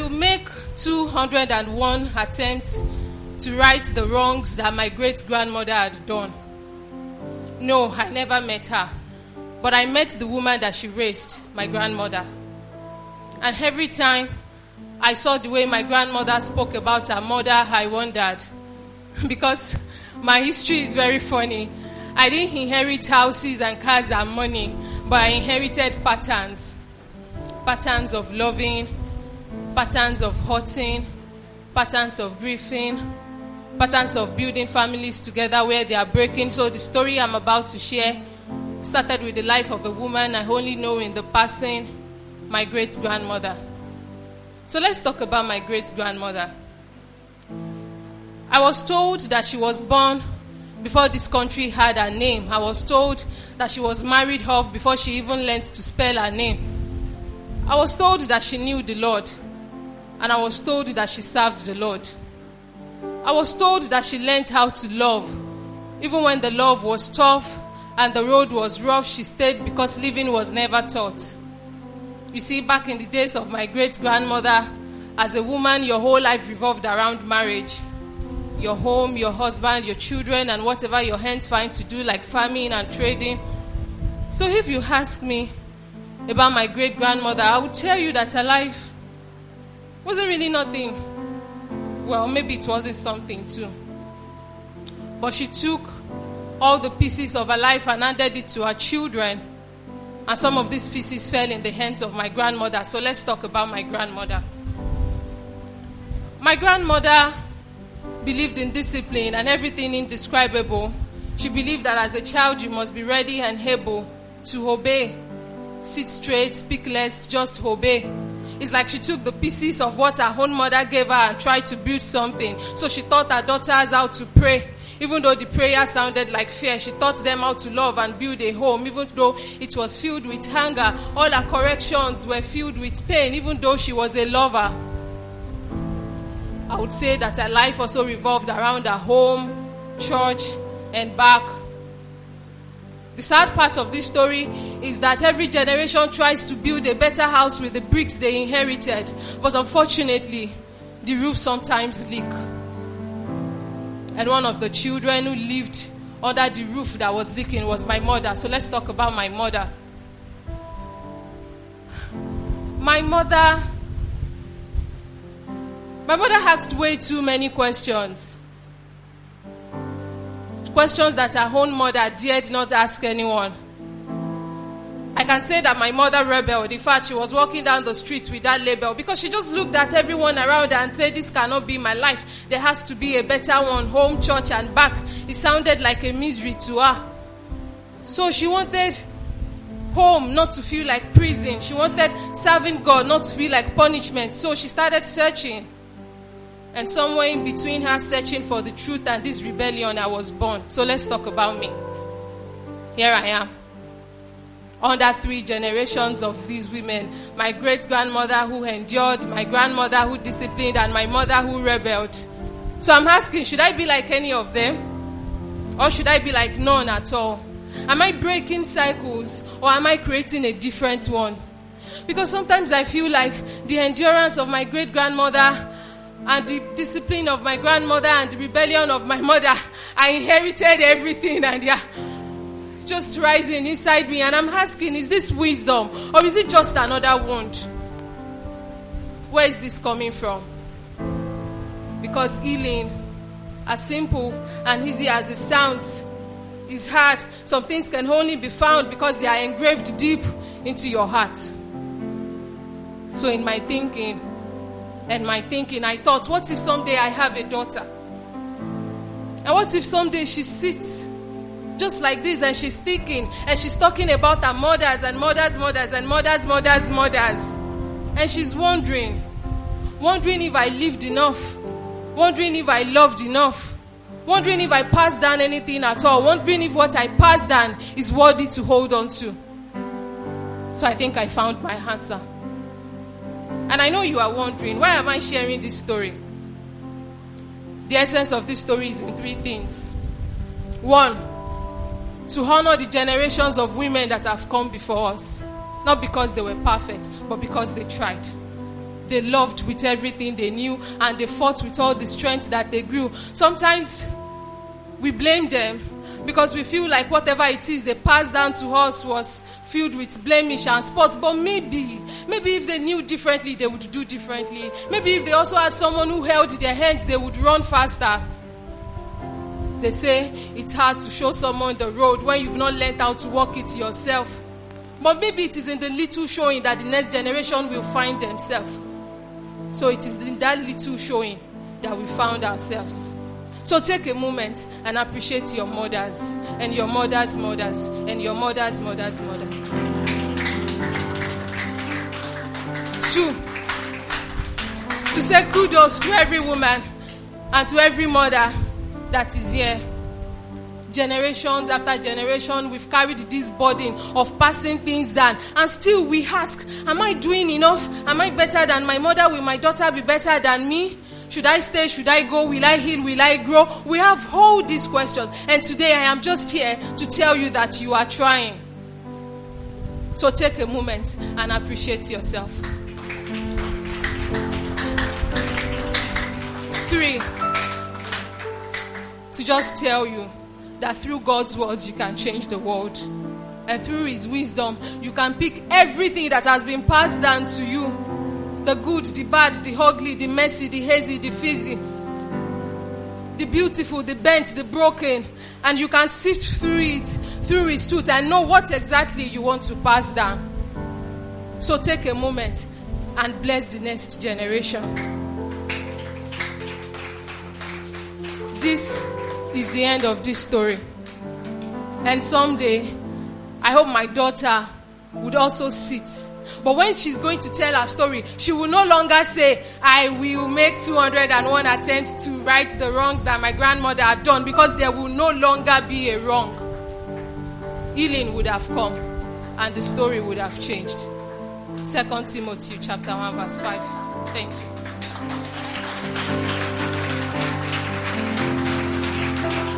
will make 201 attempts to right the wrongs that my great-grandmother had done. No, I never met her. But I met the woman that she raised, my grandmother. And every time I saw the way my grandmother spoke about her mother, I wondered. Because my history is very funny. I didn't inherit houses and cars and money, but I inherited patterns. Patterns of loving, patterns of hurting, patterns of grieving, patterns of building families together where they are breaking. So the story I'm about to share started with the life of a woman I only know in the passing, my great-grandmother. So let's talk about my great-grandmother. I was told that she was born before this country had a name. I was told that she was married off before she even learned to spell her name. I was told that she knew the Lord. And I was told that she served the Lord. I was told that she learned how to love. Even when the love was tough and the road was rough, she stayed because living was never taught. You see, back in the days of my great-grandmother, as a woman, your whole life revolved around marriage. Your home, your husband, your children, and whatever your hands find to do, like farming and trading. So if you ask me about my great-grandmother, I would tell you that her life wasn't really nothing. Well, maybe it wasn't something too. But she took all the pieces of her life and handed it to her children. And some of these pieces fell in the hands of my grandmother. So let's talk about my grandmother. My grandmother believed in discipline and everything indescribable. She believed that as a child you must be ready and able to obey. Sit straight, speak less, just obey. It's like she took the pieces of what her own mother gave her and tried to build something. So she taught her daughters how to pray. Even though the prayer sounded like fear, she taught them how to love and build a home. Even though it was filled with anger, all her corrections were filled with pain, even though she was a lover. I would say that her life also revolved around her home, church, and back. The sad part of this story is that every generation tries to build a better house with the bricks they inherited. But unfortunately, the roof sometimes leak. And one of the children who lived under the roof that was leaking was my mother. So let's talk about my mother. My mother asked way too many questions. Questions that her own mother dared not ask anyone. I can say that my mother rebelled. In fact, she was walking down the street with that label because she just looked at everyone around her and said, this cannot be my life. There has to be a better one. Home, church, and back. It sounded like a misery to her. So she wanted home not to feel like prison. She wanted serving God not to feel like punishment. So she started searching. And somewhere in between her searching for the truth and this rebellion, I was born. So let's talk about me. Here I am. Under 3 generations of these women. My great-grandmother who endured, my grandmother who disciplined, and my mother who rebelled. So I'm asking, should I be like any of them? Or should I be like none at all? Am I breaking cycles or am I creating a different one? Because sometimes I feel like the endurance of my great-grandmother and the discipline of my grandmother and the rebellion of my mother, I inherited everything and yeah, just rising inside me. And I'm asking, is this wisdom or is it just another wound? Where is this coming from? Because healing, as simple and easy as it sounds, is hard. Some things can only be found because they are engraved deep into your heart. So in my thinking, I thought, what if someday I have a daughter? And what if someday she sits just like this and she's thinking and she's talking about her mothers and mothers' mothers and mothers' mothers' mothers. And she's wondering if I lived enough, wondering if I loved enough, wondering if I passed down anything at all, wondering if what I passed down is worthy to hold on to. So I think I found my answer. And I know you are wondering, why am I sharing this story? The essence of this story is in 3 things. 1, to honor the generations of women that have come before us. Not because they were perfect, but because they tried. they loved with everything they knew, and they fought with all the strength that they grew. Sometimes we blame them because we feel like whatever it is they passed down to us was filled with blemish and spots. But maybe if they knew differently, they would do differently. Maybe if they also had someone who held their hands, they would run faster. They say it's hard to show someone the road when you've not learned how to walk it yourself. But maybe it is in the little showing that the next generation will find themselves. So it is in that little showing that we found ourselves. So take a moment and appreciate your mothers and your mothers' mothers and your mothers' mothers' mothers. 2, to say kudos to every woman and to every mother that is here. Generations after generation, we've carried this burden of passing things down. And still we ask, am I doing enough? Am I better than my mother? Will my daughter be better than me? Should I stay? Should I go? Will I heal? Will I grow? We have all these questions. And today I am just here to tell you that you are trying. So take a moment and appreciate yourself. 3, to just tell you that through God's words you can change the world. And through His wisdom, you can pick everything that has been passed down to you. The good, the bad, the ugly, the messy, the hazy, the fizzy, the beautiful, the bent, the broken. And you can sift through it, through His truth, and know what exactly you want to pass down. So take a moment and bless the next generation. This is the end of this story. And someday, I hope my daughter would also sit. But when she's going to tell her story, she will no longer say, I will make 201 attempts to right the wrongs that my grandmother had done, because there will no longer be a wrong. Healing would have come and the story would have changed. 2 Timothy chapter 1 verse 5. Thank you.